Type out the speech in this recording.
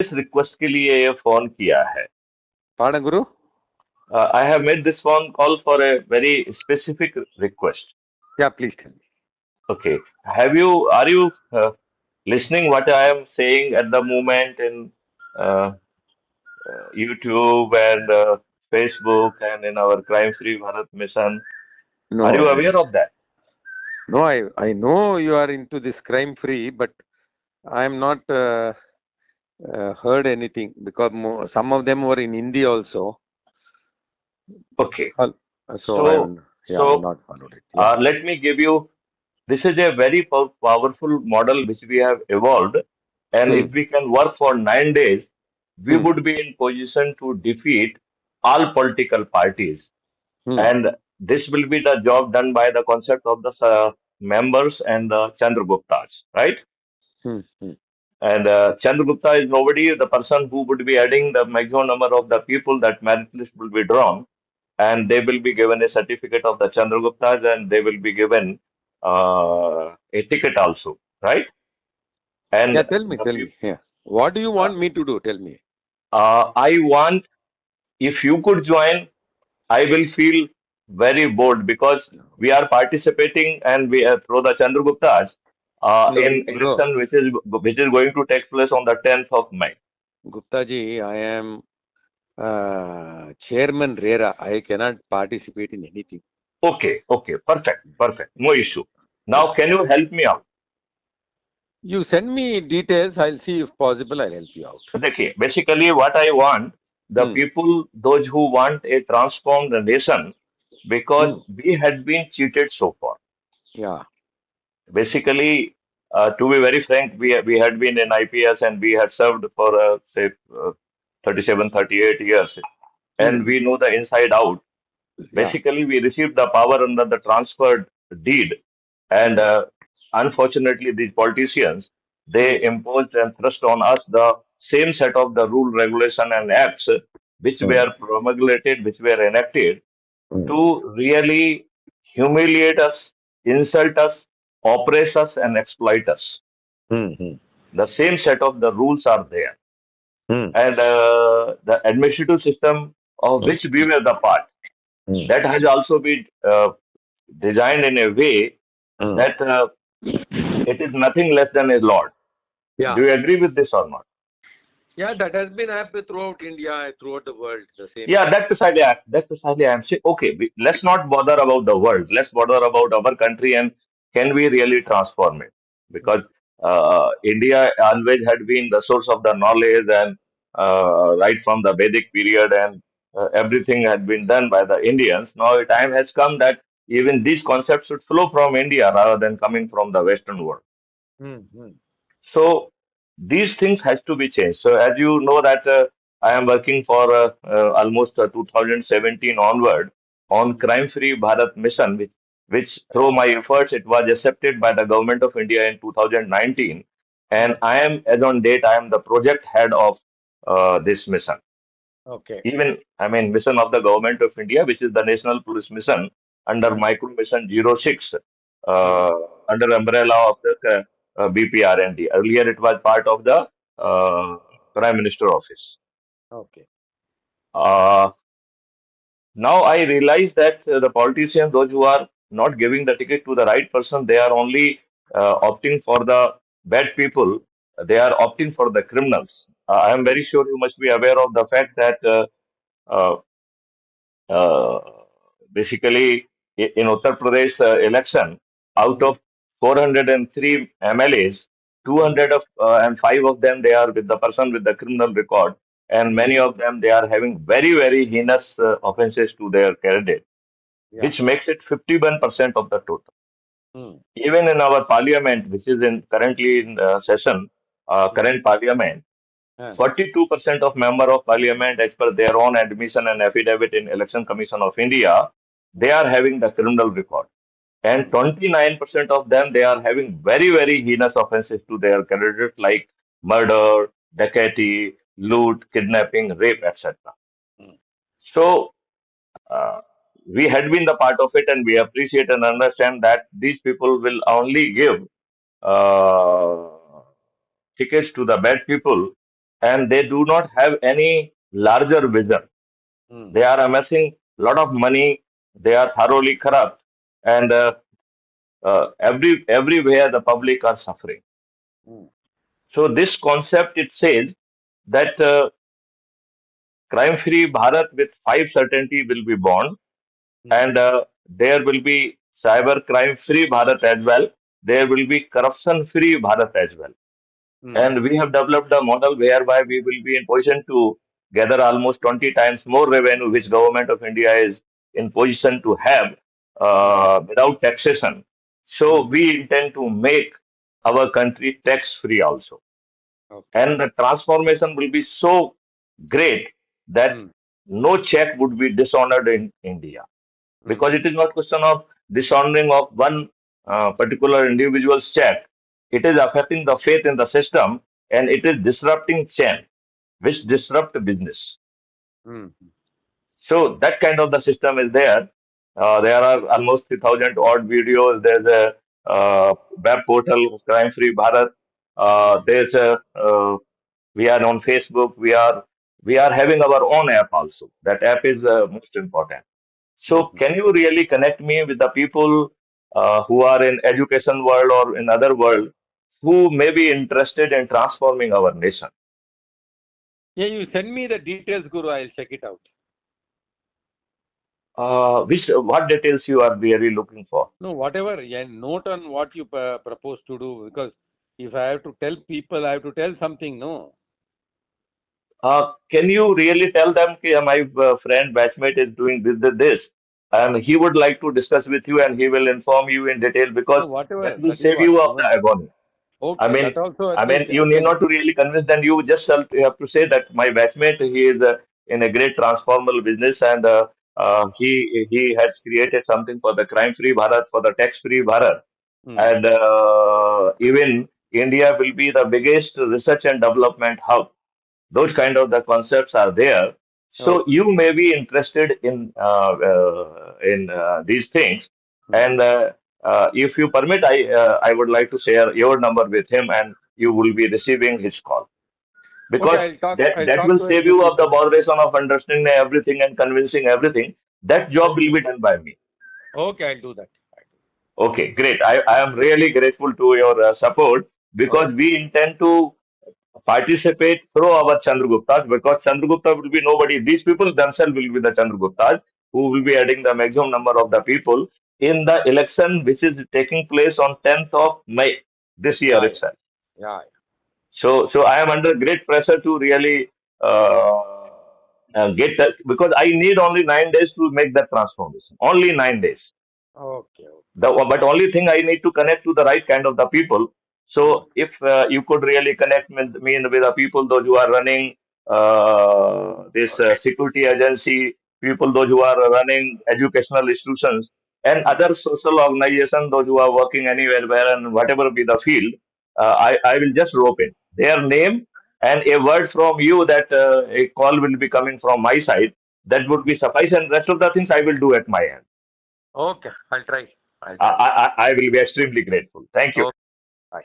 इस रिक्वेस्ट के लिए ये फोन किया है. Pardon, Guru? I have made this phone call for a very specific request. Yeah, please tell me. Okay. Are you listening what I am saying at the moment in uh, YouTube and Facebook and in our Crime Free Bharat Mission? Are you No, aware of that? no, I know you are into this crime free, but I am not heard anything because some of them were in Hindi also. Okay. So So, I'm so not followed it. Yeah. let me give you. This is a very powerful model which we have evolved, and if we can work for 9 days, we would be in position to defeat all political parties. And this will be the job done by the concept of the members and the Chandraguptas, right? And Chandragupta is nobody, the person who would be adding the maximum number of the people that merit list will be drawn, and they will be given a certificate of the Chandraguptas, and they will be given a ticket also, right? And Yeah, tell me. Yeah. What do you want me to do? Tell me. I want, if you could join, I will feel very bold because we are participating and we are through the Chandraguptas in Bro, election which is going to take place on the 10th of May. Gupta ji, I am Chairman RERA. I cannot participate in anything. Okay, perfect. No issue. Now, can you help me out? You send me details. I'll see if possible. I'll help you out. Okay, basically, what I want, the people, those who want a transformed nation, because we had been cheated so far. Yeah. Basically, to be very frank, we had been in IPS and we had served for, say, 37, 38 years. And we know the inside out. Basically, we received the power under the transferred deed. And unfortunately, these politicians, they imposed and thrust on us the same set of the rule, regulation, and acts which were promulgated, which were enacted to really humiliate us, insult us, oppress us, and exploit us. The same set of the rules are there. And the administrative system of which we were the part, that has also been designed in a way that it is nothing less than a lord. Yeah. Do you agree with this or not? Yeah, that has been happened throughout India, throughout the world. The same. Yeah, that's precisely I am saying. Okay, let's not bother about the world. Let's bother about our country and can we really transform it? Because India always had been the source of the knowledge and right from the Vedic period and everything had been done by the Indians. Now the time has come that even these concepts should flow from India rather than coming from the Western world. So these things has to be changed. So as you know that I am working for almost 2017 onward on Crime Free Bharat Mission, which through my efforts it was accepted by the government of India in 2019, and I am as on date I am the project head of this mission. Okay. Even I mean mission of the government of India, which is the National Police Mission under Micro Mission 06 under umbrella of the BPRND. Earlier, it was part of the Prime Minister Office. Okay. Now I realize that the politicians, those who are not giving the ticket to the right person, they are only opting for the bad people. They are opting for the criminals. I am very sure you must be aware of the fact that uh, uh, basically in Uttar Pradesh election, out of 403 MLAs, 205 of them they are with the person with the criminal record, and many of them they are having very heinous offences to their candidate, which makes it 51% of the total. Even in our parliament, which is in currently in session, current parliament, 42% of member of parliament, as per their own admission and affidavit in Election Commission of India, they are having the criminal record. And 29% of them, they are having very heinous offenses to their candidates like murder, dacoity, loot, kidnapping, rape, etc. So, we had been the part of it and we appreciate and understand that these people will only give uh, tickets to the bad people and they do not have any larger vision. Hmm. They are amassing a lot of money. They are thoroughly corrupt, and everywhere the public are suffering. Hmm. So this concept, it says that crime-free Bharat with five certainty will be born, Hmm. and there will be cyber crime-free Bharat as well. There will be corruption-free Bharat as well. Hmm. And we have developed a model whereby we will be in position to gather almost 20 times more revenue, which government of India is in position to have Hmm. without taxation. So Hmm. we intend to make our country tax-free also. Okay. And the transformation will be so great that Hmm. no check would be dishonored in India, Hmm. because it is not question of dishonoring of one particular individual's check. It is affecting the faith in the system, and it is disrupting chain, which disrupt business. Hmm. So that kind of the system is there. There are almost 3,000 odd videos. There's a web portal, Crime Free Bharat. Hmm. There's a we are on Facebook. We are having our own app also. That app is most important. Hmm. So can you really connect me with the people who are in education world or in other world who may be interested in transforming our nation? Yeah, you send me the details, Guru. I'll check it out. What details you are really looking for? No, whatever. Yeah, note on what you propose to do, because if I have to tell people, I have to tell something. No. Can you really tell them that my friend batchmate is doing this, and he would like to discuss with you, and he will inform you in detail, because No, that whatever. will That is save what. you of the Even agony. I okay. mean, That also I at mean, least you I need can. not to really convince them. You just have to say that my batchmate, he is in a great transformal business, and he has created something for the crime-free Bharat, for the tax-free Bharat, Hmm. and even India will be the biggest research and development hub. Those kind of the concepts are there. So Okay. you may be interested in these things, Hmm. and if you permit, I would like to share your number with him, and you will be receiving his call, Okay. because I'll talk. that I'll that talk will to a save few you of the people. botheration of understanding everything and convincing everything. That job will be done by me. Okay. I'll do that. Okay, great. I am really grateful to your support, because Okay. we intend to participate through our Chandraguptas, because Chandragupta will be nobody. These people themselves will be the Chandraguptas who will be adding the maximum number of the people in the election which is taking place on 10th of May this year Yeah. itself. Yeah. So I am under great pressure to really get that, because I need only 9 days to make that transformation. Only 9 days. Okay. Okay. But only thing, I need to connect to the right kind of the people. Hmm. So if you could really connect with me and with the people, those who are running this security agency, people those who are running educational institutions, and Hmm. other social organizations, those who are working anywhere, where and whatever be the field, I will just rope in their name and a word from you that a call will be coming from my side. That would be suffice, and rest of the things I will do at my end. Okay. I'll try. I'll I, try. I will be extremely grateful. Thank you. Okay. Bye.